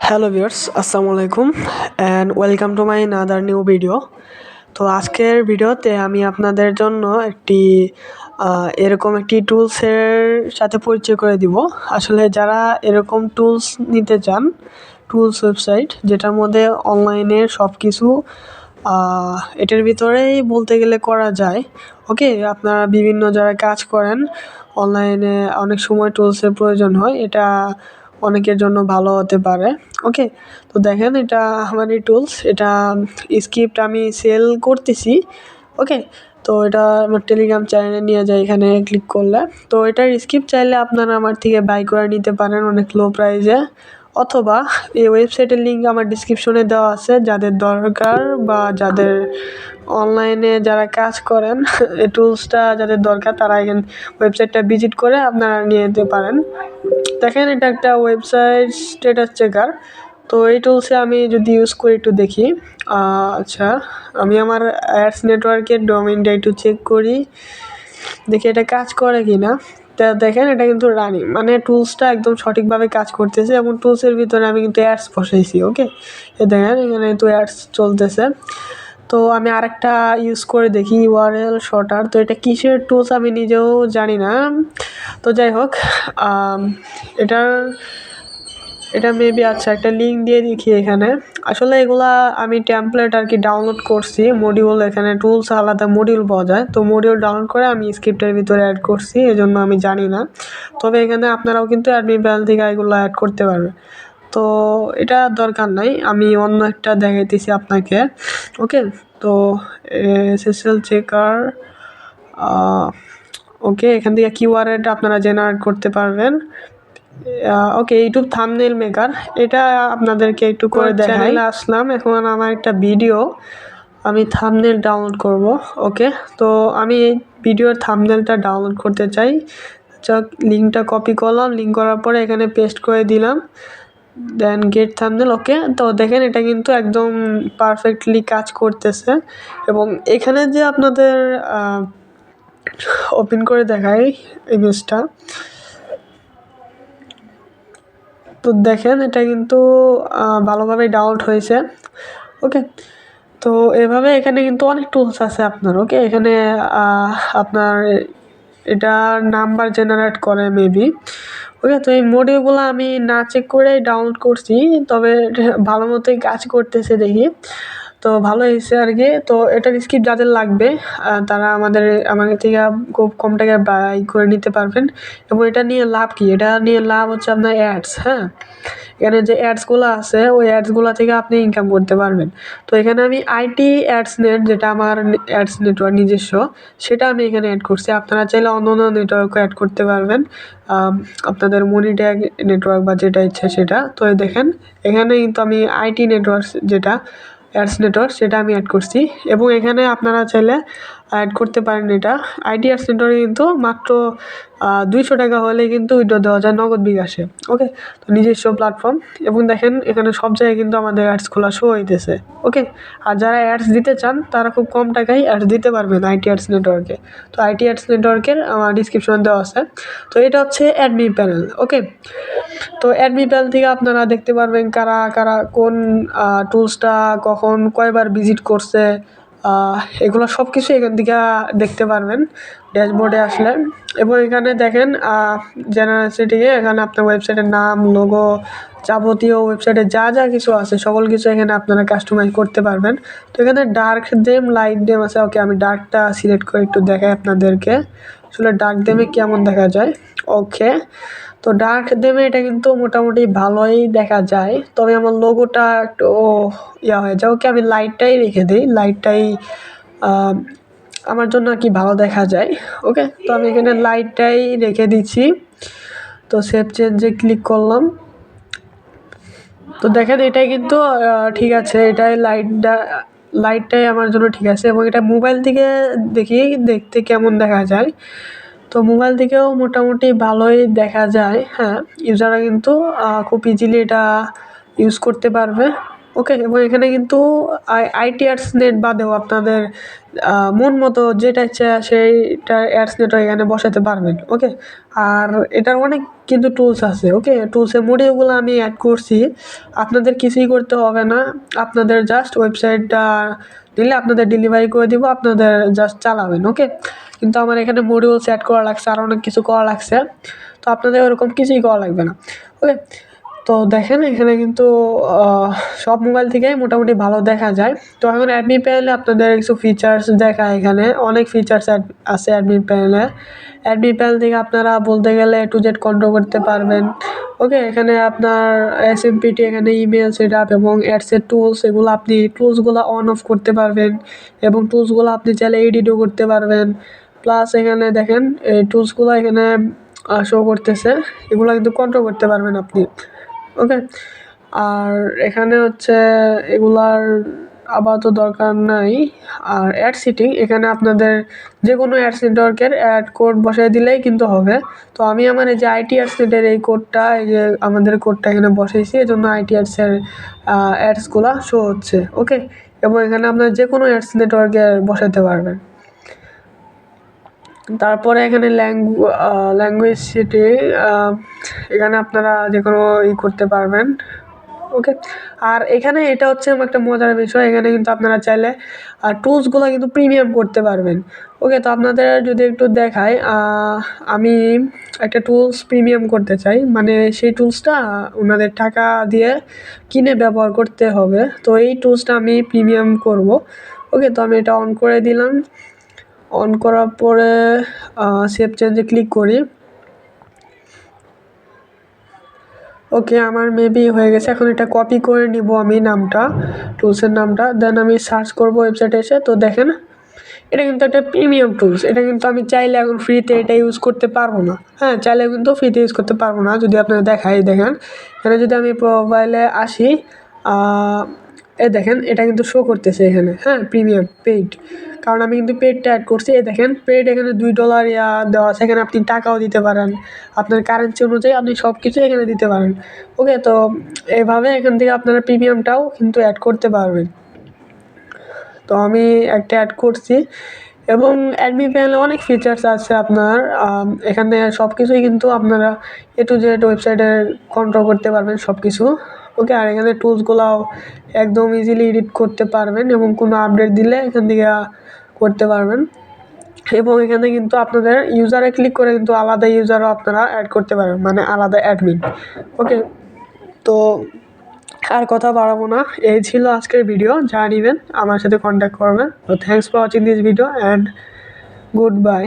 Hello viewers, আসসালামু আলাইকুম and welcome to my another new video. তো আজকের ভিডিওতে আমি আপনাদের জন্য এরকম একটি টুলসের সাথে পরিচয় করে দিব। আসলে যারা এরকম টুলস নিতে চান, টুলস ওয়েবসাইট যেটার মধ্যে অনলাইনে সব কিছু এটার ভিতরেই বলতে গেলে করা যায়। ওকে, আপনারা বিভিন্ন জায়গায় কাজ করেন, অনলাইনে অনেক সময় টুলসের প্রয়োজন হয়, এটা অনেকের জন্য ভালো হতে পারে। ওকে, তো দেখেন এটা আমারই টুলস, এটা স্ক্রিপ্ট আমি সেল করতেছি। ওকে, তো এটা আমার টেলিগ্রাম চ্যানেলে নিয়ে যায়, এখানে ক্লিক করলে তো এটার স্ক্রিপ্ট চাইলে আপনারা আমার থেকে বাই করে নিতে পারেন অনেক লো প্রাইসে, অথবা এই ওয়েবসাইটের লিঙ্ক আমার ডিসক্রিপশনে দেওয়া আছে। যাদের দরকার বা যাদের অনলাইনে যারা কাজ করেন এই টুলসটা যাদের দরকার তারা এখানে ওয়েবসাইটটা ভিজিট করে আপনারা নিয়ে যেতে পারেন। দেখেন এটা একটা ওয়েবসাইট স্ট্যাটাস চেকার। তো এই টুলসে আমি যদি ইউজ করি একটু দেখি। আচ্ছা, আমি আমার অ্যাডস নেটওয়ার্কের ডোমেইনটা একটু চেক করি, দেখি এটা কাজ করে কি না। তা দেখেন এটা কিন্তু রানিং, মানে টুলসটা একদম সঠিকভাবে কাজ করতেছে এবং টুলসের ভিতরে আমি কিন্তু অ্যাডস বসাইছি। ওকে, এ দেখেন এখানে তো অ্যাডস চলতেছে। তো আমি আরেকটা ইউজ করে দেখি, ইউআরএল শর্টার। তো এটা কিসের টুলস আমি নিজেও জানি না। তো যাই হোক, এটার এটা মেবি আচ্ছা একটা লিঙ্ক দিয়ে দেখি এখানে। আসলে এগুলা আমি টেমপ্লেট আর কি ডাউনলোড করছি, মডিউল, এখানে টুলস আলাদা মডিউল পাওয়া যায়। তো মডিউল ডাউনলোড করে আমি স্ক্রিপ্টের ভিতরে অ্যাড করছি, এজন্য আমি জানি না। তবে এখানে আপনারাও কিন্তু অ্যাডমিন প্যানেল থেকে এগুলো অ্যাড করতে পারবেন। তো এটা দরকার নাই, আমি অন্য একটা দেখাইতেছি আপনাকে। ওকে, তো এসএসএল চেকার, ওকে, এখান থেকে কিওয়ার্ড আপনারা জেনারেট করতে পারবেন। ওকে, ইউটিউব থাম্বনেল মেকার, এটা আপনাদেরকে একটু করে দেখাই। আসলাম, এখন আমার একটা ভিডিও, আমি থাম্বনেল ডাউনলোড করব। ওকে, তো আমি এই ভিডিওর থাম্বনেলটা ডাউনলোড করতে চাই। লিঙ্কটা কপি করলাম, লিঙ্ক করার পরে এখানে পেস্ট করে দিলাম, দেন গেট থাম্বনেল। ওকে, তো দেখেন এটা কিন্তু একদম পারফেক্টলি কাজ করতেছে। এবং এখানে যে আপনাদের ওপেন করে দেখাই ইমেজটা, তো দেখেন এটা কিন্তু ভালোভাবে ডাউনলোড হয়েছে। ওকে, তো এভাবে এখানে কিন্তু অনেক টুলস আছে আপনার। ওকে, এখানে আপনার এটা নাম্বার জেনারেট করে মেবি। ওকে, তো এই মডিউলগুলো আমি না চেক করে ডাউনলোড করছি, তবে ভালো মতোই কাজ করতেছে দেখি, তো ভালো হয়েছে আর কি। তো এটার স্ক্রিপ্ট যাদের লাগবে তারা আমাদের থেকে খুব কম টাকায় বাই করে নিতে পারবেন। এবং এটা নিয়ে লাভ কি, এটা নিয়ে লাভ হচ্ছে আপনার অ্যাডস। হ্যাঁ, এখানে যে অ্যাডসগুলো আছে ওই অ্যাডসগুলো থেকে আপনি ইনকাম করতে পারবেন। তো এখানে আমি আইটি অ্যাডস নেট, যেটা আমার অ্যাডস নেটওয়ার্ক নিজস্ব, সেটা আমি এখানে অ্যাড করছি। আপনারা চাইলে অন্য অন্য নেটওয়ার্কও অ্যাড করতে পারবেন, আপনাদের মনিট্যাগ নেটওয়ার্ক বা যেটা ইচ্ছা সেটা। তো দেখেন এখানে কিন্তু আমি আইটি নেটওয়ার্ক, যেটা অ্যাডস নেটওয়ার্ক, সেটা আমি অ্যাড করছি। এবং এখানে আপনারা চাইলে অ্যাড করতে পারেন এটা আইটি অ্যাডস নেটওয়ার্কে কিন্তু মাত্র 200 টাকা হলে কিন্তু উইড্রো দেওয়া যায় নগদ বিকাশে। ওকে, তো নিজস্ব প্ল্যাটফর্ম। এবং দেখেন এখানে সব জায়গায় কিন্তু আমাদের অ্যাডস খোলা শো হইতেছে। ওকে, আর যারা অ্যাডস দিতে চান তারা খুব কম টাকায় অ্যাডস দিতে পারবেন আইটি অ্যাডস নেটওয়ার্কে। তো আইটি অ্যাডস নেটওয়ার্কের আমার ডিসক্রিপশন দেওয়া আছে। তো এটা হচ্ছে অ্যাডমি প্যানেল। ওকে, তো অ্যাডমি প্যানেল থেকে আপনারা দেখতে পারবেন কারা কারা কোন টুলসটা কখন কয়বার ভিজিট করছে, এগুলো সব কিছু এখান থেকে দেখতে পারবেন ড্যাশবোর্ডে আসলে। এবং এখানে দেখেন জেনারেসিটিকে, এখানে আপনার ওয়েবসাইটের নাম, লোগো, যাবতীয় ওয়েবসাইটে যা যা কিছু আছে সকল কিছু এখানে আপনারা কাস্টমাইজ করতে পারবেন। তো এখানে ডার্ক ডেম, লাইট ডেম আছে। ওকে, আমি ডার্কটা সিলেক্ট করে একটু দেখাই আপনাদেরকে, আসলে ডার্ক ডেমে কেমন দেখা যায়। ওকে, তো ডার্ক ডেমে এটা কিন্তু মোটামুটি ভালোই দেখা যায়, তবে আমার লোগোটা একটু হয়ে যায়। ওকে, আমি লাইটটাই রেখে দিই, লাইটটাই আমার জন্য আর কি ভালো দেখা যায়। ওকে, তো আমি এখানে লাইটটাই রেখে দিচ্ছি। তো সেভ চেঞ্জে ক্লিক করলাম। তো দেখেন এটাই কিন্তু ঠিক আছে, এটাই লাইটটাই আমার জন্য ঠিক আছে। এবং এটা মোবাইল থেকে দেখি দেখতে কেমন দেখা যায়। তো মোবাইল থেকেও মোটামুটি ভালোই দেখা যায়। হ্যাঁ, ইউজাররা কিন্তু খুব ইজিলি এটা ইউজ করতে পারবে। ওকে, এবং এখানে কিন্তু আইটি অ্যাডস নেট বাদেও আপনাদের মন মতো যেটা ইচ্ছা সেইটা অ্যাডস নেটও এখানে বসাতে পারবেন। ওকে, আর এটার অনেক কিন্তু টুলস আছে। ওকে, টুলসের মডিউলগুলো আমি অ্যাড করছি, আপনাদের কিছুই করতে হবে না, আপনাদের জাস্ট ওয়েবসাইটটা দিলে আপনাদের ডেলিভারি করে দিব, আপনাদের জাস্ট চালাবেন। ওকে, কিন্তু আমার এখানে মডিউলস অ্যাড করা লাগছে, আর অনেক কিছু করা লাগছে, তো আপনাদের ওরকম কিছুই করা লাগবে না। ওকে, তো দেখেন এখানে কিন্তু সব মোবাইল থেকেই মোটামুটি ভালো দেখা যায়। তো এখন অ্যাডমি প্যানেলে আপনাদের কিছু ফিচার্স দেখায়, এখানে অনেক ফিচার্স আছে অ্যাডমি প্যানেলে। অ্যাডমি প্যানেল থেকে আপনারা বলতে গেলে A to Z কন্ট্রোল করতে পারবেন। ওকে, এখানে আপনার SMPT, এখানে ইমেল সেট আপ এবং অ্যাডসের টুলস, এগুলো আপনি টুলসগুলো অন অফ করতে পারবেন এবং টুলসগুলো আপনি চাইলে এডিটও করতে পারবেন। প্লাস এখানে দেখেন এই টুলসগুলো এখানে শো করতেছে, এগুলো কিন্তু কন্ট্রোল করতে পারবেন আপনি। ওকে, আর এখানে হচ্ছে এগুলার আপাতত দরকার নাই। আর অ্যাড সেটিং, এখানে আপনাদের যে কোনো অ্যাডস নেটওয়ার্কের অ্যাড কোড বসাই দিলেই কিন্তু হবে। তো আমি আমার এই যে আইটি অ্যাডস নেটের এই কোডটা, এই যে আমাদের কোডটা এখানে বসাইছি, এই জন্য আইটি অ্যাডসের অ্যাডসগুলো শো হচ্ছে। ওকে, এবং এখানে আপনার যে কোনো অ্যাডস নেটওয়ার্কে বসাতে পারবেন। তারপরে এখানে ল্যাঙ্গুয়েজ সেটিং, এখানে আপনারা যে কোনো করতে পারবেন। ওকে, আর এখানে এটা হচ্ছে একটা মজার বিষয়, এখানে কিন্তু আপনারা চাইলে টুলসগুলো কিন্তু প্রিমিয়াম করতে পারবেন। ওকে, তো আপনাদের যদি একটু দেখাই, আমি একটা টুলস প্রিমিয়াম করতে চাই, মানে সেই টুলসটা ওনাদের টাকা দিয়ে কিনে ব্যবহার করতে হবে। তো এই টুলসটা আমি প্রিমিয়াম করব। ওকে, তো আমি এটা অন করে দিলাম। অন করার পরে সেভ চেঞ্জে ক্লিক করি। ওকে, আমার মেবি হয়ে গেছে। এখন এটা কপি করে নিব আমি নামটা, টুলসের নামটা, দেন আমি সার্চ করব ওয়েবসাইটে এসে। তো দেখেন এটা কিন্তু একটা প্রিমিয়াম টুলস, এটা কিন্তু আমি চাইলে এখন ফ্রিতে এটা ইউজ করতে পারবো না। হ্যাঁ, চাইলে কিন্তু ফ্রিতে ইউজ করতে পারবো না। যদি আপনারা দেখাই, দেখেন এখানে যদি আমি প্রোফাইলে আসি, এ দেখেন এটা কিন্তু শো করতেছে এখানে, হ্যাঁ, প্রিমিয়াম পেইড, কারণ আমি কিন্তু পেইডটা অ্যাড করছি। এই দেখেন পেইড, এখানে $2 দেওয়া আছে, এখানে আপনি টাকাও দিতে পারেন, আপনার কারেন্সি অনুযায়ী আপনি সব কিছু এখানে দিতে পারেন। ওকে, তো এইভাবে এখান থেকে আপনারা প্রিমিয়ামটাও কিন্তু অ্যাড করতে পারবেন। তো আমি একটা অ্যাড করছি, এবং অ্যাডমি প্যানেলে অনেক ফিচার্স আছে আপনার, এখানে সব কিছুই কিন্তু আপনারা A to Z ওয়েবসাইটে কন্ট্রোল করতে পারবেন সব কিছু। ওকে, আর এখানে টুলসগুলাও একদম ইজিলি এডিট করতে পারবেন এবং কোনো আপডেট দিলে এখান থেকে করতে পারবেন। এবং এখানে কিন্তু আপনাদের ইউজারে ক্লিক করে কিন্তু আলাদা ইউজারও আপনারা অ্যাড করতে পারবেন, মানে আলাদা অ্যাডমিন। ওকে, তো আর কথা বাড়াবো না, এই ছিল আজকের ভিডিও। যা নেবেন আমার সাথে কন্ট্যাক্ট করবেন। তো thanks for watching this video and good bye.